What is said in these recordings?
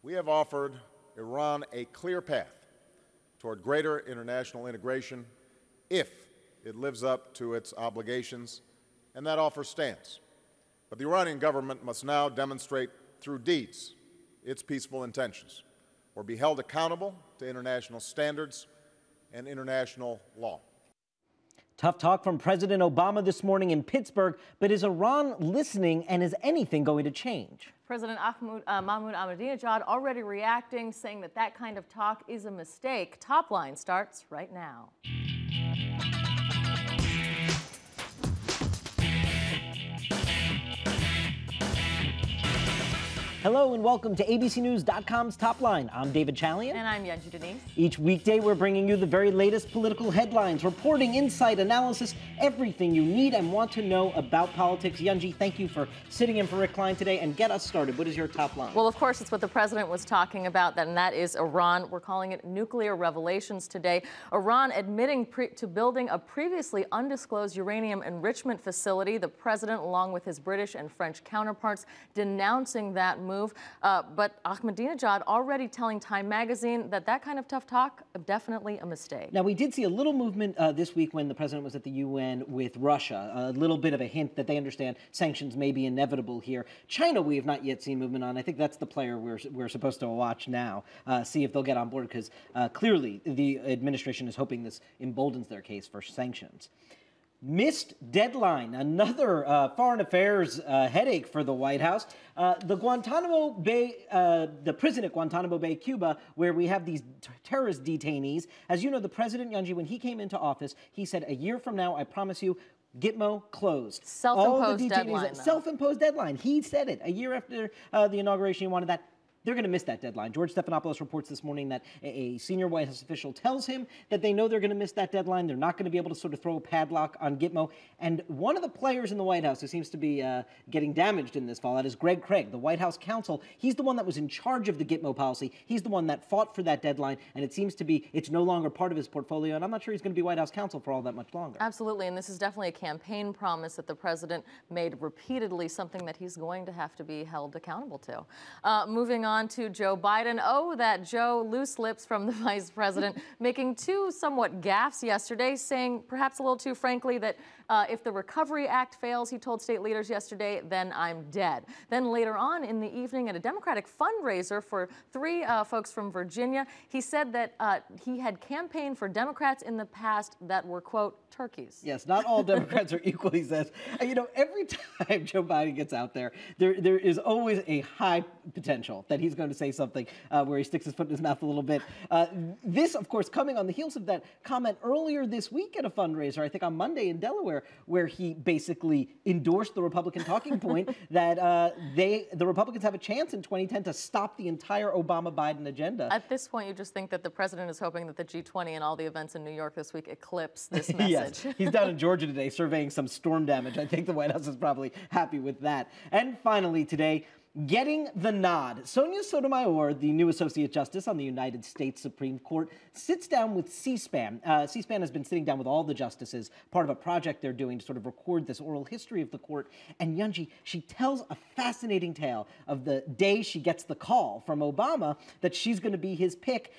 We have offered Iran a clear path toward greater international integration if it lives up to its obligations, and that offer stands. But the Iranian government must now demonstrate through deeds its peaceful intentions, or be held accountable to international standards and international law. Tough talk from President Obama this morning in Pittsburgh, but is Iran listening, and is anything going to change? President Mahmoud Ahmadinejad already reacting, saying that that kind of talk is a mistake. Top Line starts right now. Hello and welcome to ABCNews.com's Top Line. I'm David Chalian. And I'm Yunji Denise. Each weekday, we're bringing you the very latest political headlines, reporting, insight, analysis, everything you need and want to know about politics. Yunji, thank you for sitting in for Rick Klein today, and get us started. What is your top line? Well, of course, it's what the president was talking about, and that is Iran. We're calling it nuclear revelations today. Iran admitting to building a previously undisclosed uranium enrichment facility. The president, along with his British and French counterparts, denouncing that move. But Ahmadinejad already telling Time magazine that that kind of tough talk, definitely a mistake. Now, we did see a little movement this week when the president was at the UN with Russia, a little bit of a hint that they understand sanctions may be inevitable here. China, we have not yet seen movement on. I think that's the player we're supposed to watch now, see if they'll get on board, because clearly the administration is hoping this emboldens their case for sanctions. Missed deadline, another foreign affairs headache for the White House. The Guantanamo Bay, the prison at Guantanamo Bay, Cuba, where we have these terrorist detainees. As you know, the president, Yunji, when he came into office, he said, a year from now, I promise you, Gitmo closed. Self-imposed deadline. Self-imposed deadline. He said it. A year after the inauguration, he wanted that. They're going to miss that deadline. George Stephanopoulos reports this morning that a senior White House official tells him that they know they're going to miss that deadline. They're not going to be able to sort of throw a padlock on Gitmo. And one of the players in the White House who seems to be getting damaged in this fallout is Greg Craig, the White House counsel. He's the one that was in charge of the Gitmo policy. He's the one that fought for that deadline. And it seems to be it's no longer part of his portfolio. And I'm not sure he's going to be White House counsel for all that much longer. Absolutely. And this is definitely a campaign promise that the president made repeatedly, something that he's going to have to be held accountable to. Moving on to Joe Biden. Oh, that Joe, loose lips from the vice president, making two somewhat gaffes yesterday, saying perhaps a little too frankly that if the Recovery Act fails, he told state leaders yesterday, then I'm dead. Then later on in the evening at a Democratic fundraiser for three folks from Virginia, he said that he had campaigned for Democrats in the past that were, quote, turkeys. Yes, not all Democrats are equal, he says. You know, every time Joe Biden gets out there, there is always a high potential that he's going to say something where he sticks his foot in his mouth a little bit. This, of course, coming on the heels of that comment earlier this week at a fundraiser, I think on Monday in Delaware, where he basically endorsed the Republican talking point that the Republicans have a chance in 2010 to stop the entire Obama-Biden agenda. At this point, you just think that the president is hoping that the G20 and all the events in New York this week eclipse this message. Yes, he's down in Georgia today surveying some storm damage. I think the White House is probably happy with that. And finally today, getting the nod. Sonia Sotomayor, the new Associate Justice on the United States Supreme Court, sits down with C-SPAN. C-SPAN has been sitting down with all the justices, part of a project they're doing to sort of record this oral history of the court. And Yunji, she tells a fascinating tale of the day she gets the call from Obama that she's going to be his pick.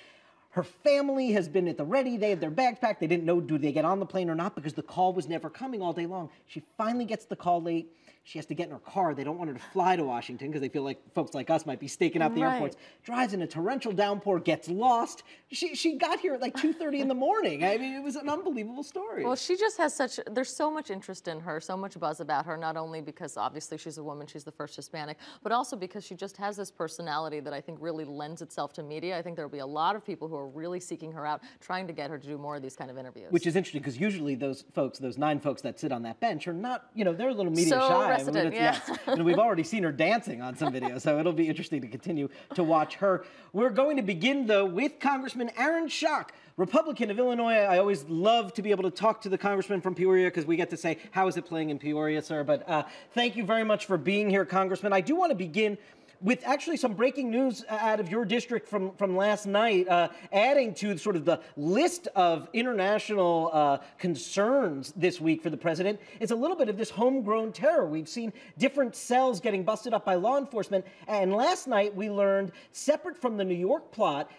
Her family has been at the ready. They have their bags packed. They didn't know, do they get on the plane or not, because the call was never coming all day long. She finally gets the call late. She has to get in her car. They don't want her to fly to Washington because they feel like folks like us might be staking out the airports. Drives in a torrential downpour, gets lost. She got here at like 2:30 in the morning. I mean, it was an unbelievable story. Well, she just has there's so much interest in her, so much buzz about her, not only because obviously she's a woman, she's the first Hispanic, but also because she just has this personality that I think really lends itself to media. I think there'll be a lot of people who are really seeking her out, trying to get her to do more of these kind of interviews. Which is interesting because usually those folks, those 9 folks that sit on that bench are not, you know, they're a little media shy. Resident, yes. And we've already seen her dancing on some videos, so it'll be interesting to continue to watch her. We're going to begin, though, with Congressman Aaron Schock, Republican of Illinois. I always love to be able to talk to the congressman from Peoria because we get to say, how is it playing in Peoria, sir? But thank you very much for being here, Congressman. I do want to begin with actually some breaking news out of your district from last night, adding to sort of the list of international concerns this week for the president, is a little bit of this homegrown terror. We've seen different cells getting busted up by law enforcement, and last night we learned, separate from the New York plot,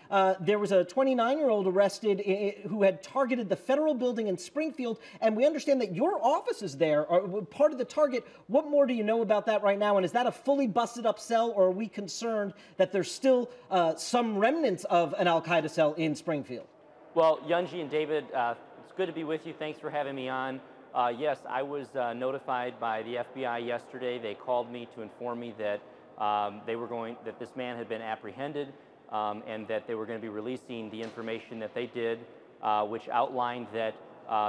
there was a 29-year-old arrested who had targeted the federal building in Springfield, and we understand that your offices there are part of the target. What more do you know about that right now, and is that a fully busted up cell, or are we concerned that there's still some remnants of an al-Qaeda cell in Springfield? Well, Yunji and David, it's good to be with you. Thanks for having me on. Yes, I was notified by the FBI yesterday. They called me to inform me that that this man had been apprehended and that they were going to be releasing the information that they did, which outlined that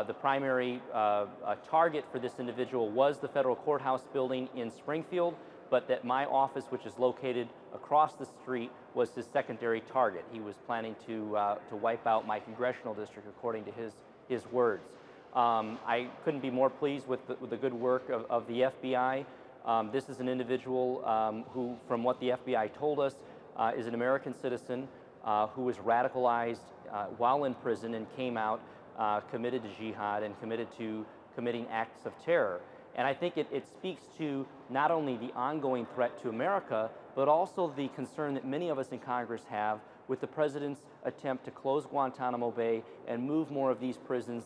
the primary target for this individual was the federal courthouse building in Springfield, but that my office, which is located across the street, was his secondary target. He was planning to wipe out my congressional district, according to his words. I couldn't be more pleased with the good work of the FBI. This is an individual who, from what the FBI told us, is an American citizen who was radicalized while in prison and came out committed to jihad and committed to committing acts of terror. And I think it speaks to not only the ongoing threat to America, but also the concern that many of us in Congress have with the president's attempt to close Guantanamo Bay and move more of these prisoners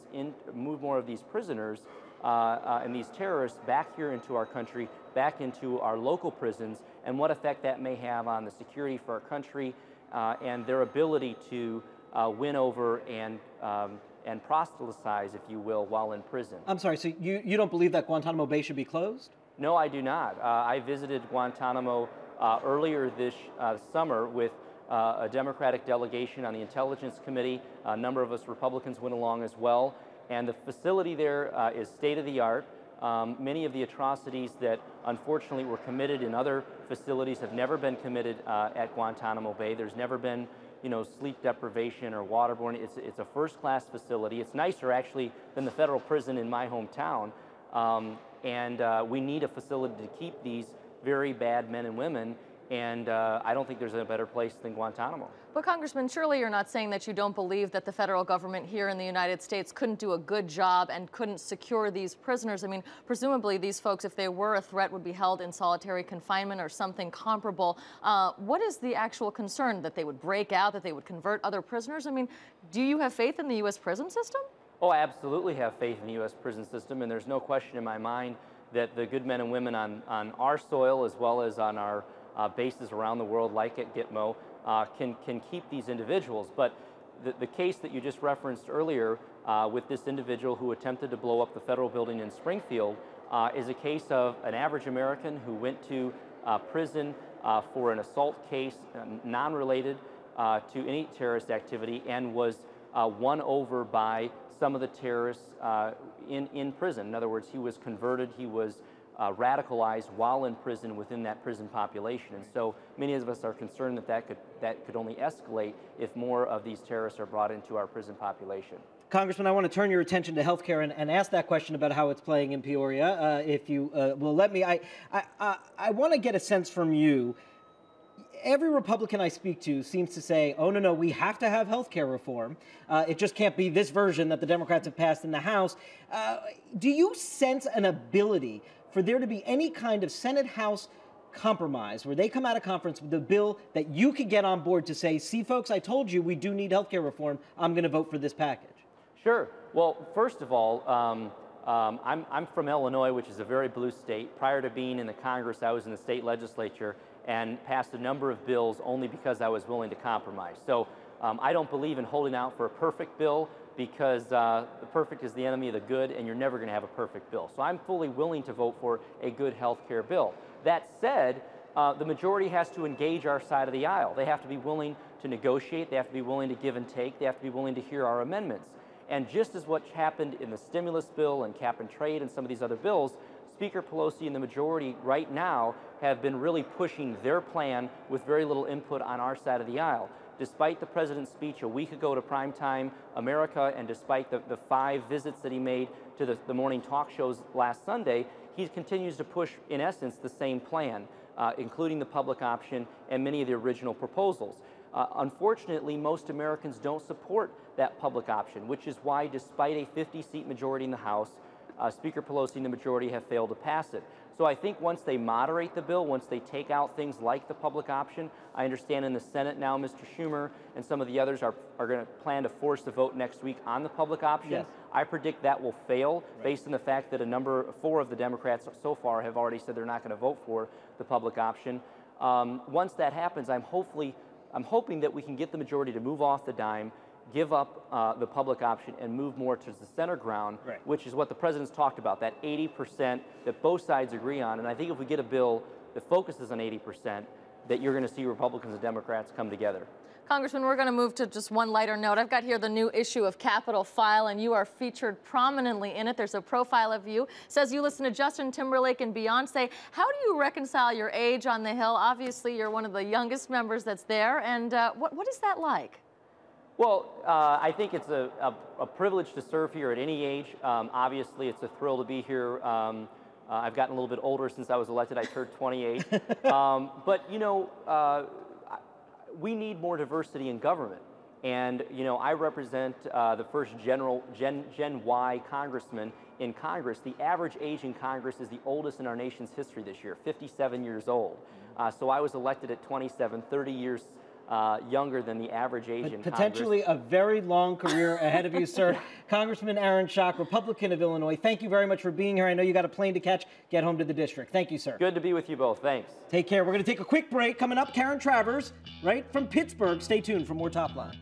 and these terrorists back here into our country, back into our local prisons, and what effect that may have on the security for our country and their ability to win over and proselytize, if you will, while in prison. I'm sorry, so you don't believe that Guantanamo Bay should be closed? No, I do not. I visited Guantanamo earlier this summer with a Democratic delegation on the Intelligence Committee. A number of us Republicans went along as well. And the facility there is state-of-the-art. Many of the atrocities that unfortunately were committed in other facilities have never been committed at Guantanamo Bay. There's never been, sleep deprivation or waterborne. It's a first-class facility. It's nicer actually than the federal prison in my hometown. And we need a facility to keep these very bad men and women. And I don't think there's a better place than Guantanamo. But Congressman, surely you're not saying that you don't believe that the federal government here in the United States couldn't do a good job and couldn't secure these prisoners. I mean, presumably these folks, if they were a threat, would be held in solitary confinement or something comparable. What is the actual concern? That they would break out, that they would convert other prisoners? I mean, do you have faith in the U.S. prison system? Oh, I absolutely have faith in the U.S. prison system, and there's no question in my mind that the good men and women on our soil, as well as on our bases around the world, like at Gitmo, can keep these individuals. But the case that you just referenced earlier with this individual who attempted to blow up the federal building in Springfield is a case of an average American who went to prison for an assault case non-related to any terrorist activity and was won over by some of the terrorists in prison. In other words, he was converted, he was radicalized while in prison within that prison population. And so many of us are concerned that could only escalate if more of these terrorists are brought into our prison population. Congressman, I want to turn your attention to healthcare and ask that question about how it's playing in Peoria, if you will let me. I want to get a sense from you. Every Republican I speak to seems to say, oh, no, we have to have health care reform. It just can't be this version that the Democrats have passed in the House. Do you sense an ability for there to be any kind of Senate-House compromise where they come out of conference with a bill that you could get on board to say, see, folks, I told you we do need health care reform. I'm going to vote for this package? Sure. Well, first of all, I'm from Illinois, which is a very blue state. Prior to being in the Congress, I was in the state legislature and passed a number of bills only because I was willing to compromise. So I don't believe in holding out for a perfect bill, because the perfect is the enemy of the good, and you're never going to have a perfect bill. So I'm fully willing to vote for a good health care bill. That said, the majority has to engage our side of the aisle. They have to be willing to negotiate. They have to be willing to give and take. They have to be willing to hear our amendments. And just as what happened in the stimulus bill and cap and trade and some of these other bills, Speaker Pelosi and the majority right now have been really pushing their plan with very little input on our side of the aisle. Despite the president's speech a week ago to Primetime America, and despite the 5 visits that he made to the morning talk shows last Sunday, he continues to push, in essence, the same plan. including the public option and many of the original proposals. Unfortunately, most Americans don't support that public option, which is why, despite a 50-seat majority in the House, Speaker Pelosi and the majority have failed to pass it. So I think once they moderate the bill, once they take out things like the public option, I understand in the Senate now Mr. Schumer and some of the others are going to plan to force the vote next week on the public option. Yes. I predict that will fail based on the fact that four of the Democrats so far have already said they're not going to vote for the public option. Once that happens, I'm hoping that we can get the majority to move off the dime, give up the public option, and move more towards the center ground, which is what the president's talked about, that 80% that both sides agree on. And I think if we get a bill that focuses on 80%, that you're going to see Republicans and Democrats come together. Congressman, we're going to move to just one lighter note. I've got here the new issue of Capitol File, and you are featured prominently in it. There's a profile of you. It says you listen to Justin Timberlake and Beyonce. How do you reconcile your age on the Hill? Obviously, you're one of the youngest members that's there. And what is that like? Well, I think it's a privilege to serve here at any age. Obviously, it's a thrill to be here. I've gotten a little bit older since I was elected. I turned 28. But, you know, we need more diversity in government. And, you know, I represent the first Gen Y congressman in Congress. The average age in Congress is the oldest in our nation's history this year, 57 years old. So I was elected at 27, 30 years younger than the average age in potentially Congress. A very long career ahead of you, sir. Congressman Aaron Schock, Republican of Illinois, thank you very much for being here. I know you got a plane to catch. Get home to the district. Thank you, sir. Good to be with you both. Thanks. Take care. We're going to take a quick break. Coming up, Karen Travers, right from Pittsburgh. Stay tuned for more Top Line.